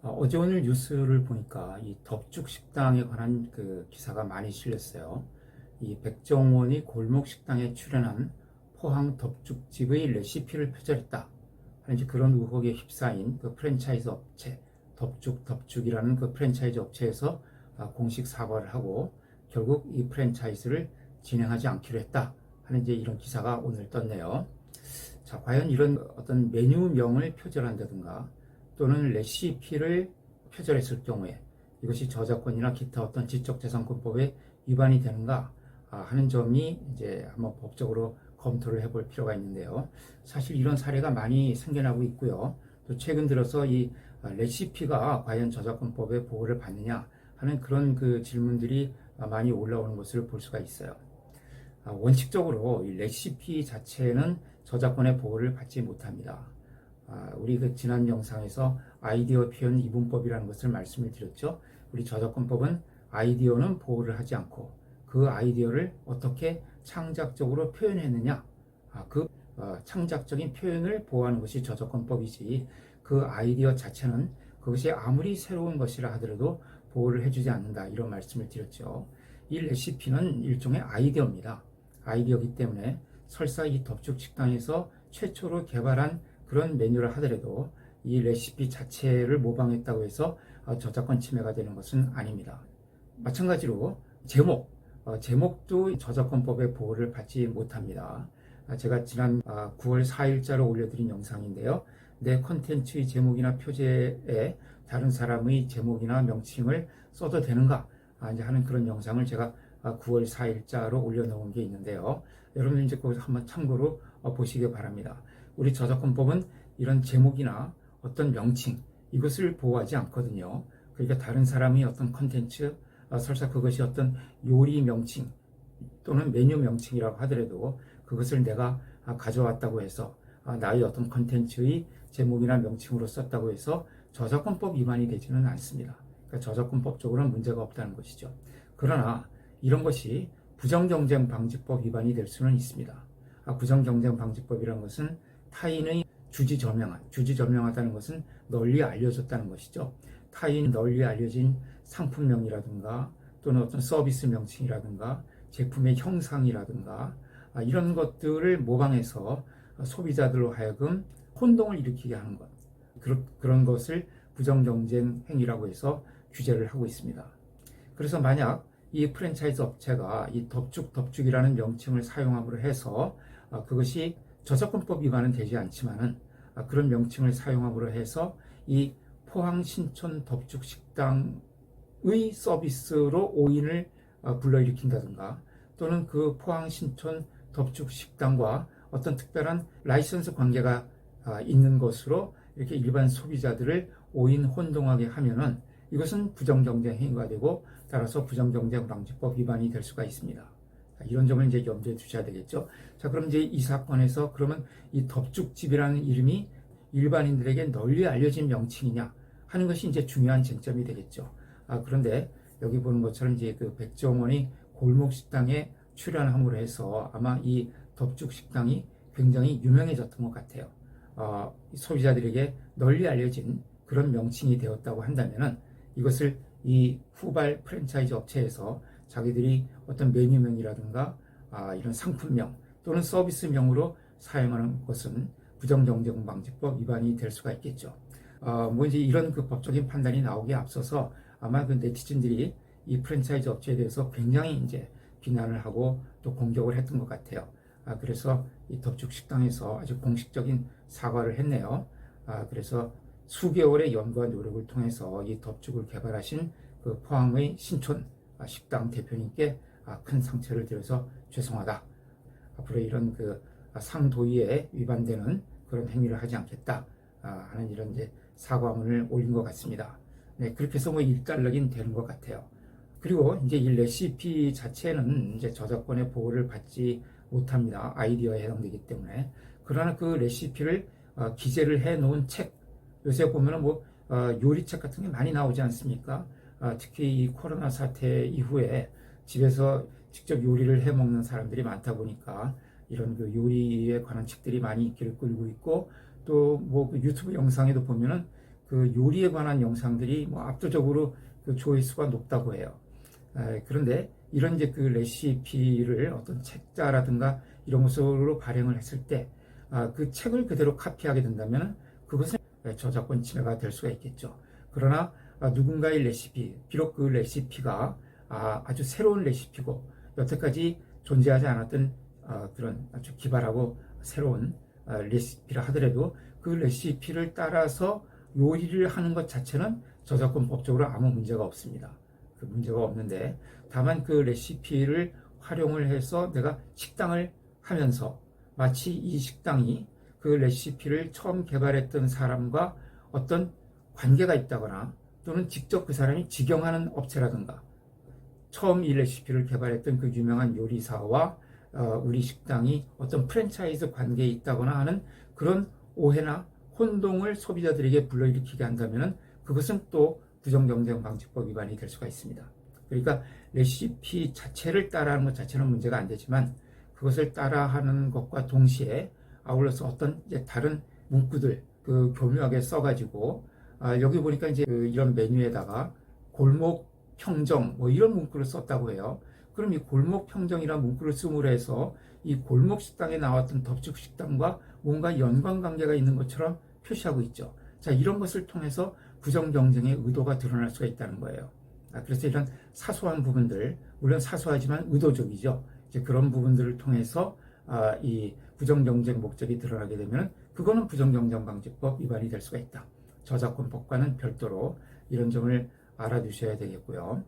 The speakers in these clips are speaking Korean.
어제 오늘 뉴스를 보니까 이 덥죽 식당에 관한 그 기사가 많이 실렸어요. 이 백종원이 골목 식당에 출연한 포항 덥죽집의 레시피를 표절했다 하는 이제 그런 의혹에 휩싸인 그 프랜차이즈 업체 덥죽이라는 그 프랜차이즈 업체에서 공식 사과를 하고 결국 이 프랜차이즈를 진행하지 않기로 했다 하는 이제 이런 기사가 오늘 떴네요. 자, 과연 이런 어떤 메뉴명을 표절한다든가 또는 레시피를 표절했을 경우에 이것이 저작권이나 기타 어떤 지적재산권법에 위반이 되는가 하는 점이 이제 한번 법적으로 검토를 해볼 필요가 있는데요. 사실 이런 사례가 많이 생겨나고 있고요. 또 최근 들어서 이 레시피가 과연 저작권법의 보호를 받느냐 하는 그런 그 질문들이 많이 올라오는 것을 볼 수가 있어요. 원칙적으로 이 레시피 자체는 저작권의 보호를 받지 못합니다. 우리 그 지난 영상에서 아이디어 표현 이분법이라는 것을 말씀을 드렸죠. 우리 저작권법은 아이디어는 보호를 하지 않고 그 아이디어를 어떻게 창작적으로 표현했느냐, 그 창작적인 표현을 보호하는 것이 저작권법이지 그 아이디어 자체는 그것이 아무리 새로운 것이라 하더라도 보호를 해주지 않는다, 이런 말씀을 드렸죠. 이 레시피는 일종의 아이디어입니다. 아이디어이기 때문에 설사 이 덥죽 식당에서 최초로 개발한 그런 메뉴를 하더라도 이 레시피 자체를 모방했다고 해서 저작권 침해가 되는 것은 아닙니다. 마찬가지로 제목도 저작권법의 보호를 받지 못합니다. 제가 지난 9월 4일자로 올려드린 영상인데요. 내 콘텐츠의 제목이나 표제에 다른 사람의 제목이나 명칭을 써도 되는가 이제 하는 그런 영상을 제가 9월 4일자로 올려놓은 게 있는데요. 여러분 이제 그것을 한번 참고로 보시기 바랍니다. 우리 저작권법은 이런 제목이나 어떤 명칭 이것을 보호하지 않거든요. 그러니까 다른 사람의 어떤 컨텐츠, 설사 그것이 어떤 요리 명칭 또는 메뉴 명칭이라고 하더라도 그것을 내가 가져왔다고 해서 나의 어떤 컨텐츠의 제목이나 명칭으로 썼다고 해서 저작권법 위반이 되지는 않습니다. 그러니까 저작권법적으로는 문제가 없다는 것이죠. 그러나 이런 것이 부정경쟁방지법 위반이 될 수는 있습니다. 부정경쟁방지법이라는 것은 타인의 주지절명하다는 것은 널리 알려졌다는 것이죠. 타인 널리 알려진 상품명이라든가 또는 어떤 서비스 명칭이라든가 제품의 형상이라든가 이런 것들을 모방해서 소비자들로 하여금 혼동을 일으키게 하는 것, 그런 것을 부정경쟁 행위라고 해서 규제를 하고 있습니다. 그래서 만약 이 프랜차이즈 업체가 이 덥죽이라는 명칭을 사용함으로 해서 그것이 저작권법 위반은 되지 않지만은 그런 명칭을 사용함으로 해서 이 포항 신촌 덥죽 식당의 서비스로 오인을 불러일으킨다든가 또는 그 포항 신촌 덥죽 식당과 어떤 특별한 라이선스 관계가 있는 것으로 이렇게 일반 소비자들을 오인 혼동하게 하면은 이것은 부정경쟁 행위가 되고 따라서 부정경쟁방지법 위반이 될 수가 있습니다. 이런 점을 이제 염두에 두셔야 되겠죠. 자, 그럼 이제 이 사건에서 그러면 이 덥죽집이라는 이름이 일반인들에게 널리 알려진 명칭이냐 하는 것이 이제 중요한 쟁점이 되겠죠. 그런데 여기 보는 것처럼 이제 그 백종원이 골목 식당에 출연함으로 해서 아마 이 덥죽 식당이 굉장히 유명해졌던 것 같아요. 소비자들에게 널리 알려진 그런 명칭이 되었다고 한다면은 이것을 이 후발 프랜차이즈 업체에서 자기들이 어떤 메뉴명이라든가 이런 상품명 또는 서비스명으로 사용하는 것은 부정경쟁방지법 위반이 될 수가 있겠죠. 뭐 이제 이런 그 법적인 판단이 나오기에 앞서서 아마 그 네티즌들이 이 프랜차이즈 업체에 대해서 굉장히 이제 비난을 하고 또 공격을 했던 것 같아요. 그래서 이 덥죽 식당에서 아주 공식적인 사과를 했네요. 그래서 수개월의 연구와 노력을 통해서 이 덥죽을 개발하신 그 포항의 신촌 식당 대표님께 큰 상처를 드려서 죄송하다. 앞으로 이런 그 상도위에 위반되는 그런 행위를 하지 않겠다 하는 이런 이제 사과문을 올린 것 같습니다. 네, 그렇게 해서 뭐 일단락인 되는 것 같아요. 그리고 이제 이 레시피 자체는 이제 저작권의 보호를 받지 못합니다. 아이디어에 해당되기 때문에. 그러나 그 레시피를 기재를 해 놓은 책, 요새 보면은 뭐 요리책 같은 게 많이 나오지 않습니까? 특히 이 코로나 사태 이후에 집에서 직접 요리를 해 먹는 사람들이 많다 보니까 이런 그 요리에 관한 책들이 많이 인기를 끌고 있고 또 뭐 그 유튜브 영상에도 보면은 그 요리에 관한 영상들이 뭐 압도적으로 그 조회수가 높다고 해요. 그런데 이런 이제 그 레시피를 어떤 책자라든가 이런 것으로 발행을 했을 때, 그 책을 그대로 카피하게 된다면 그것은 저작권 침해가 될 수가 있겠죠. 그러나 누군가의 레시피, 비록 그 레시피가 아주 새로운 레시피고 여태까지 존재하지 않았던 그런 아주 기발하고 새로운 레시피라 하더라도 그 레시피를 따라서 요리를 하는 것 자체는 저작권법적으로 아무 문제가 없습니다. 그 문제가 없는데, 다만 그 레시피를 활용을 해서 내가 식당을 하면서 마치 이 식당이 그 레시피를 처음 개발했던 사람과 어떤 관계가 있다거나, 또는 직접 그 사람이 직영하는 업체라든가, 처음 이 레시피를 개발했던 그 유명한 요리사와 우리 식당이 어떤 프랜차이즈 관계에 있다거나 하는 그런 오해나 혼동을 소비자들에게 불러일으키게 한다면 그것은 또 부정경쟁방지법 위반이 될 수가 있습니다. 그러니까 레시피 자체를 따라하는 것 자체는 문제가 안 되지만, 그것을 따라하는 것과 동시에 아울러서 어떤 이제 다른 문구들 그 교묘하게 써가지고, 여기 보니까 이제 이런 메뉴에다가 골목 평정 뭐 이런 문구를 썼다고 해요. 그럼 이 골목 평정이라는 문구를 씀으로 해서 이 골목 식당에 나왔던 덥죽 식당과 뭔가 연관 관계가 있는 것처럼 표시하고 있죠. 자, 이런 것을 통해서 부정 경쟁의 의도가 드러날 수가 있다는 거예요. 그래서 이런 사소한 부분들, 물론 사소하지만 의도적이죠. 이제 그런 부분들을 통해서 이 부정 경쟁 목적이 드러나게 되면 그거는 부정 경쟁 방지법 위반이 될 수가 있다. 저작권법과는 별도로 이런 점을 알아두셔야 되겠고요.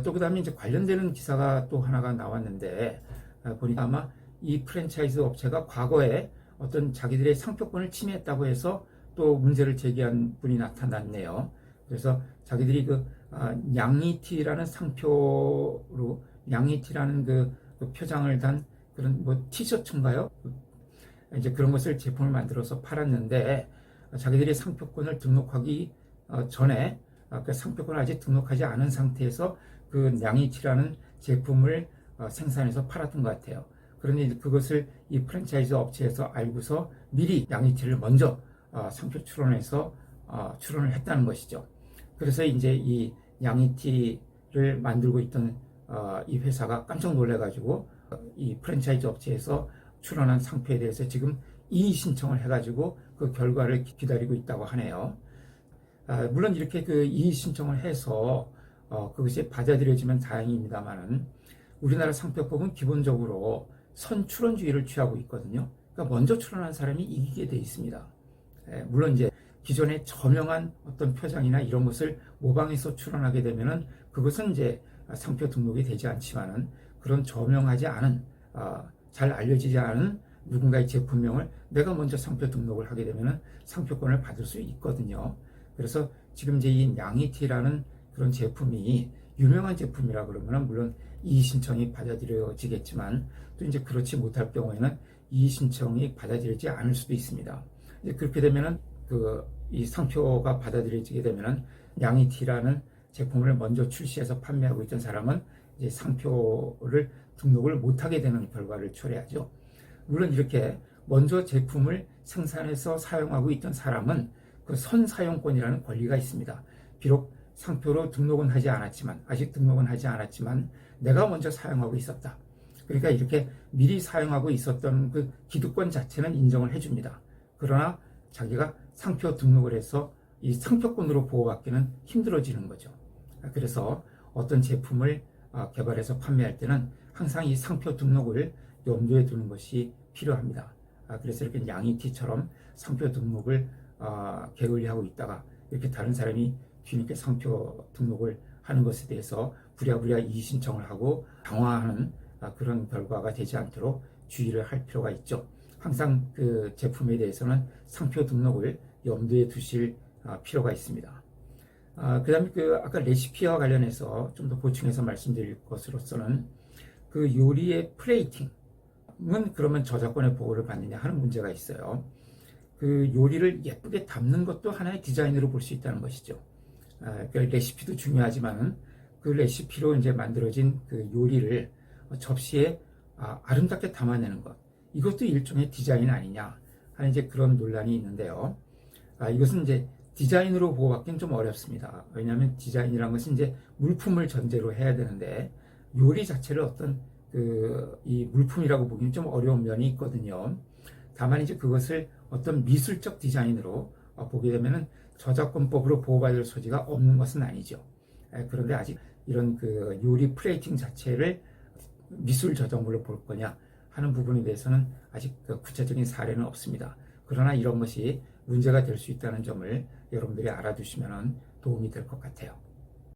또 그 다음에 이제 관련되는 기사가 또 하나가 나왔는데, 보니까 아마 이 프랜차이즈 업체가 과거에 어떤 자기들의 상표권을 침해했다고 해서 또 문제를 제기한 분이 나타났네요. 그래서 자기들이 그 냥이티라는 상표로 냥이티라는 그 표장을 단 그런 뭐 티셔츠인가요? 이제 그런 것을 제품을 만들어서 팔았는데, 자기들이 상표권을 등록하기 전에 그 상표권을 아직 등록하지 않은 상태에서 그 냥이티라는 제품을 생산해서 팔았던 것 같아요. 그런데 그것을 이 프랜차이즈 업체에서 알고서 미리 냥이티를 먼저 상표 출원해서 출원을 했다는 것이죠. 그래서 이제 이 냥이티를 만들고 있던 이 회사가 깜짝 놀래가지고 이 프랜차이즈 업체에서 출원한 상표에 대해서 지금 이의 신청을 해가지고 그 결과를 기다리고 있다고 하네요. 물론 이렇게 그 이의 신청을 해서 그것이 받아들여지면 다행입니다만은, 우리나라 상표법은 기본적으로 선출원주의를 취하고 있거든요. 그러니까 먼저 출원한 사람이 이기게 돼 있습니다. 물론 이제 기존에 저명한 어떤 표장이나 이런 것을 모방해서 출원하게 되면은 그것은 이제 상표 등록이 되지 않지만은, 그런 저명하지 않은 잘 알려지지 않은 누군가의 제품명을 내가 먼저 상표 등록을 하게 되면은 상표권을 받을 수 있거든요. 그래서 지금 이제 이 냥이티라는 그런 제품이 유명한 제품이라 그러면은 물론 이의 신청이 받아들여지겠지만, 또 이제 그렇지 못할 경우에는 이의 신청이 받아들여지지 않을 수도 있습니다. 이제 그렇게 되면은 이 상표가 받아들여지게 되면은 냥이티라는 제품을 먼저 출시해서 판매하고 있던 사람은 이제 상표를 등록을 못하게 되는 결과를 초래하죠. 물론 이렇게 먼저 제품을 생산해서 사용하고 있던 사람은 그 선사용권이라는 권리가 있습니다. 비록 상표로 등록은 하지 않았지만, 아직 등록은 하지 않았지만 내가 먼저 사용하고 있었다. 그러니까 이렇게 미리 사용하고 있었던 그 기득권 자체는 인정을 해줍니다. 그러나 자기가 상표 등록을 해서 이 상표권으로 보호받기는 힘들어지는 거죠. 그래서 어떤 제품을 개발해서 판매할 때는 항상 이 상표 등록을 염두에 두는 것이 필요합니다. 그래서 이렇게 냥이티처럼 상표 등록을 게을리하고 있다가 이렇게 다른 사람이 뒤늦게 상표 등록을 하는 것에 대해서 부랴부랴 이의 신청을 하고 당황하는 그런 결과가 되지 않도록 주의를 할 필요가 있죠. 항상 그 제품에 대해서는 상표 등록을 염두에 두실 필요가 있습니다. 그 다음에 아까 레시피와 관련해서 좀 더 보충해서 말씀드릴 것으로서는, 그 요리의 플레이팅은 그러면 저작권의 보호를 받느냐 하는 문제가 있어요. 그 요리를 예쁘게 담는 것도 하나의 디자인으로 볼 수 있다는 것이죠. 그 레시피도 중요하지만은 그 레시피로 이제 만들어진 그 요리를 접시에 아름답게 담아내는 것, 이것도 일종의 디자인 아니냐 하는 이제 그런 논란이 있는데요. 이것은 이제 디자인으로 보호받기는 좀 어렵습니다. 왜냐하면 디자인이라는 것은 이제 물품을 전제로 해야 되는데 요리 자체를 어떤 이 물품이라고 보기는 좀 어려운 면이 있거든요. 다만 이제 그것을 어떤 미술적 디자인으로 보게 되면은 저작권법으로 보호받을 소지가 없는 것은 아니죠. 그런데 아직 이런 요리 플레이팅 자체를 미술 저작물로 볼 거냐 하는 부분에 대해서는 아직 구체적인 사례는 없습니다. 그러나 이런 것이 문제가 될 수 있다는 점을 여러분들이 알아두시면 도움이 될 것 같아요.